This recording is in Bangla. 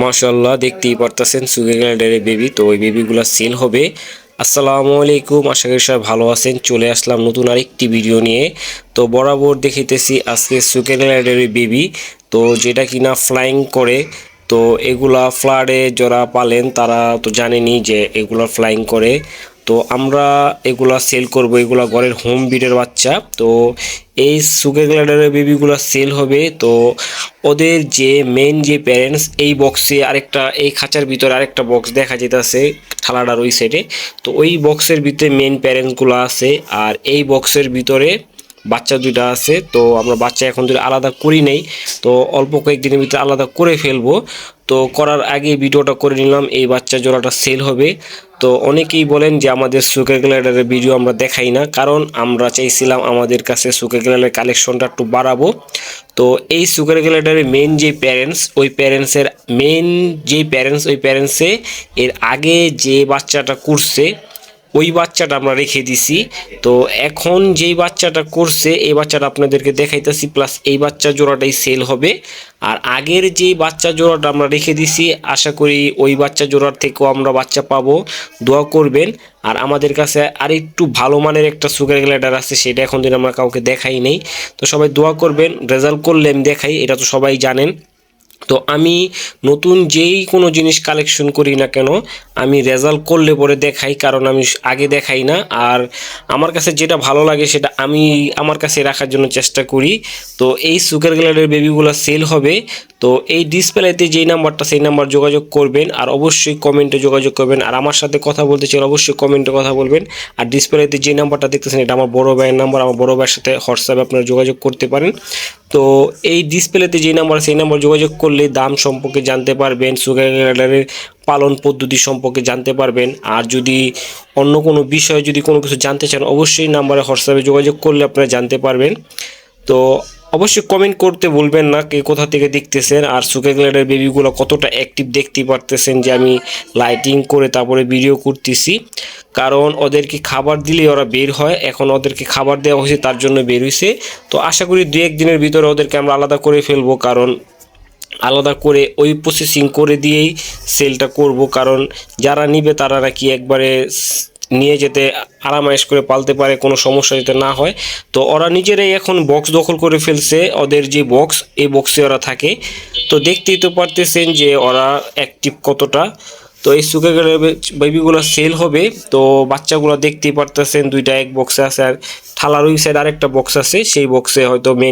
মাশাআল্লাহ, দেখতেই পারতেছেন সুগার গ্লাইডারের বেবি। তো ওই বেবিগুলো সেল হবে। আসসালামু আলাইকুম, আশা করি সবাই ভালো আছেন। চলে আসলাম নতুন আরেকটি ভিডিও নিয়ে। তো বরাবর দেখাইতেছি আজকে সুগার গ্লাইডারের বেবি, তো যেটা কিনা ফ্লাইং করে। তো এগুলা ফ্লাডে যারা পালেন তারা তো জানেনই যে এগুলা ফ্লাইং করে। তো আমরা এগুলা সেল করব, এগুলা ঘরের হোম ব্রিডের বাচ্চা। তো এই সুগার গ্লাইডারের বেবিগুলো সেল হবে। তো ওদের যে মেন যে প্যারেন্টস, এই বক্সে আরেকটা, এই খাঁচার ভিতরে আরেকটা বক্স দেখা যেতেছে থালাটার ওই সাইডে। তো ওই বক্সের ভিতরে মেন প্যারেন্টসগুলো আছে, আর এই বক্সের ভিতরে বাচ্চা দুইটা আছে। তো আমরা বাচ্চা এখন দুটো আলাদা করি নেই, তো অল্প কয়েকদিনের ভিতরে আলাদা করে ফেলবো। তো করার আগে ভিডিওটা করে নিলাম, এই বাচ্চা জোড়াটা সেল হবে। তো অনেকেই বলেন যে আমাদের সুগার গ্লাইডারের ভিডিও আমরা দেখাই না, কারণ আমরা চাইছিলাম আমাদের কাছে সুগার গ্লাইডারের কালেকশনটা একটু বাড়াবো। তো এই সুগার গ্লাইডারের মেন যে প্যারেন্টস, ওই প্যারেন্টসের মেন যে প্যারেন্টস, ওই প্যারেন্টসে এর আগে যে বাচ্চাটা করছে ওই বাচ্চাটা আমরা রেখে দিছি। তো এখন যেই বাচ্চাটা করছে এই বাচ্চাটা আপনাদেরকে দেখাইতেছি, প্লাস এই বাচ্চা জোড়াটাই সেল হবে। আর আগের যেই বাচ্চা জোড়াটা আমরা রেখে দিছি, আশা করি ওই বাচ্চা জোড়ার থেকেও আমরা বাচ্চা পাবো। দোয়া করবেন। আর আমাদের কাছে আরেকটু ভালো মানের একটা সুগার গ্লাইডার আছে, সেটা এখন দিন আমরা কাউকে দেখাই নেই। তো সবাই দোয়া করবেন, রেজাল্ট করলে আমি দেখাই, এটা তো সবাই জানেন। তো আমি নতুন যেই কোনো জিনিস কালেকশন করি না কেন, আমি রেজাল্ট করলে পরে দেখাই, কারণ আমি আগে দেখাই না। আর আমার কাছে যেটা ভালো লাগে সেটা আমি আমার কাছে রাখার জন্য চেষ্টা করি। তো এই সুগার গ্লাইডার বেবিগুলো সেল হবে। তো এই ডিসপ্লেতে যেই নাম্বারটা, সেই নাম্বার যোগাযোগ করবেন, আর অবশ্যই কমেন্টে যোগাযোগ করবেন। আর আমার সাথে কথা বলতে চাইলে অবশ্যই কমেন্টে কথা বলবেন। আর ডিসপ্লেতে যে নাম্বারটা দেখতেছেন এটা আমার বড় ভাইয়ের নাম্বার, আমার বড় ভাইয়ের সাথে হোয়াটসঅ্যাপে আপনারা যোগাযোগ করতে পারেন। তো এই ডিসপ্লেতে যে নাম্বার, সেই নাম্বার যোগাযোগ করলে দাম সম্পর্কে জানতে পারবেন, সুগার গ্লাইডারের পালন পদ্ধতি সম্পর্কে জানতে পারবেন। আর যদি অন্য কোনো বিষয়ে যদি কোনো কিছু জানতে চান, অবশ্যই নাম্বারে হোয়াটসঅ্যাপে যোগাযোগ করলে আপনারা জানতে পারবেন। তো অবশ্যই কমেন্ট করতে ভুলবেন না কে কোথা থেকে দেখতেছেন, আর সুগার গ্লাইডার বেবিগুলো কতটা অ্যাক্টিভ দেখতেই পারতেছেন যে আমি লাইটিং করে তারপরে ভিডিও করতেছি। কারণ ওদেরকে খাবার দিলেই ওরা বের হয়, এখন ওদেরকে খাবার দেওয়া হয়েছে তার জন্য বের হয়েছে। তো আশা করি 2-1 দিনের ভিতরে ওদেরকে আমরা আলাদা করে ফেলবো, কারণ আলাদা করে ওই প্রসেসিং করে দিয়েই সেলটা করব। কারণ যারা নিবে তারা নাকি একবারে নিয়ে যেতে আরামায়েশ করে পালতে পারে, কোনো সমস্যা যাতে না হয়। তো ওরা নিজেরাই এখন বক্স দখল করে ফেলছে, ওদের যে বক্স, এই বক্সে ওরা থাকে। তো দেখতেই তো পারতেছেন যে ওরা অ্যাক্টিভ কতটা। তো এই সুগার বেবিগুলো সেল হবে। তো বাচ্চাগুলো দেখতেই পারতেছেন দুইটা এক বক্সে আছে, আর থালার ওই সাইড আরেকটা বক্স আছে, সেই বক্সে হয়তো মেন